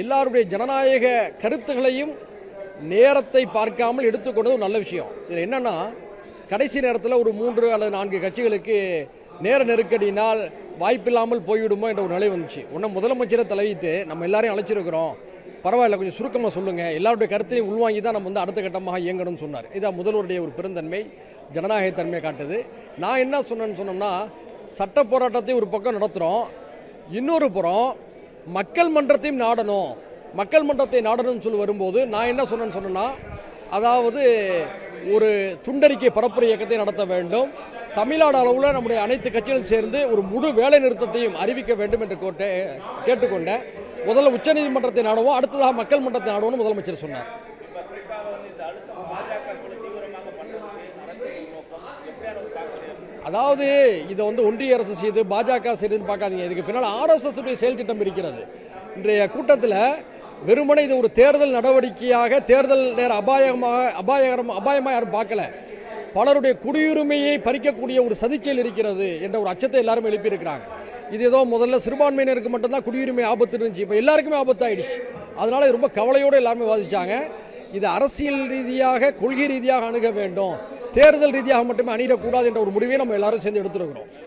எல்லாருடைய ஜனநாயக கருத்துகளையும் நேரத்தை பார்க்காமல் எடுத்துக்கொண்டது ஒரு நல்ல விஷயம். இதில் என்னன்னா, கடைசி நேரத்தில் ஒரு 3 அல்லது 4 கட்சிகளுக்கு நேர நெருக்கடியினால் வாய்ப்பில்லாமல் போய்விடுமோ என்ற ஒரு நிலை வந்துச்சு. முதலமைச்சரை தலையிட்டு நம்ம எல்லாரையும் அழைச்சிருக்கிறோம், பரவாயில்ல கொஞ்சம் சுருக்கமாக சொல்லுங்கள், எல்லாருடைய கருத்தையும் உள்வாங்கி தான் நம்ம அடுத்த கட்டமாக இயங்கணும்னு சொன்னார். இதான் முதல்வருடைய ஒரு பெருந்தன்மை, ஜனநாயகத்தன்மையை காட்டுது. நான் என்ன சொன்னோம்னா, சட்ட போராட்டத்தை ஒரு பக்கம் நடத்துகிறோம், இன்னொரு புறம் மக்கள் மன்றத்தையும் நாடணும். மக்கள் மன்றத்தை நாடணும்னு சொல்லி வரும்போது நான் என்ன சொன்னேன்னா, அதாவது ஒரு துண்டறிக்கை பரப்புரை இயக்கத்தை நடத்த வேண்டும், தமிழ்நாடு அளவில் நம்முடைய அனைத்து கட்சிகளும் சேர்ந்து ஒரு முழு வேலை நிறுத்தத்தையும் அறிவிக்க வேண்டும் என்று கேட்டுக்கொண்டேன். முதல்ல உச்சநீதிமன்றத்தை நாடுவோம், அடுத்ததாக மக்கள் மன்றத்தை நாடுவோம் முதலமைச்சர் சொன்னார். அதாவது இதை ஒன்றிய அரசு செய்து பாஜக செய்து பார்க்காதீங்க, இதுக்கு பின்னால் RSS செயல் திட்டம் இருக்கிறது. இன்றைய கூட்டத்தில் வெறுமனே இது ஒரு தேர்தல் நடவடிக்கையாக, தேர்தல் நேர அபாயமாக யாரும் பார்க்கல. பலருடைய குடியுரிமையை பறிக்கக்கூடிய ஒரு சதிச்செயல் இருக்கிறது என்ற ஒரு அச்சத்தை எல்லாரும் எழுப்பியிருக்கிறாங்க. இது ஏதோ முதல்ல சிறுபான்மையினருக்கு மட்டும்தான் குடியுரிமை ஆபத்து இருந்துச்சு, இப்போ எல்லாருக்குமே ஆபத்து ஆயிடுச்சு. அதனால ரொம்ப கவலையோடு எல்லாருமே வாதிச்சாங்க. இது அரசியல் ரீதியாக, கொள்கை ரீதியாக அணுக வேண்டும், தேர்தல் ரீதியாக மட்டுமே அணியிடக்கூடாது என்ற ஒரு முடிவை நம்ம எல்லாரும் சேர்ந்து எடுத்துருக்கிறோம்.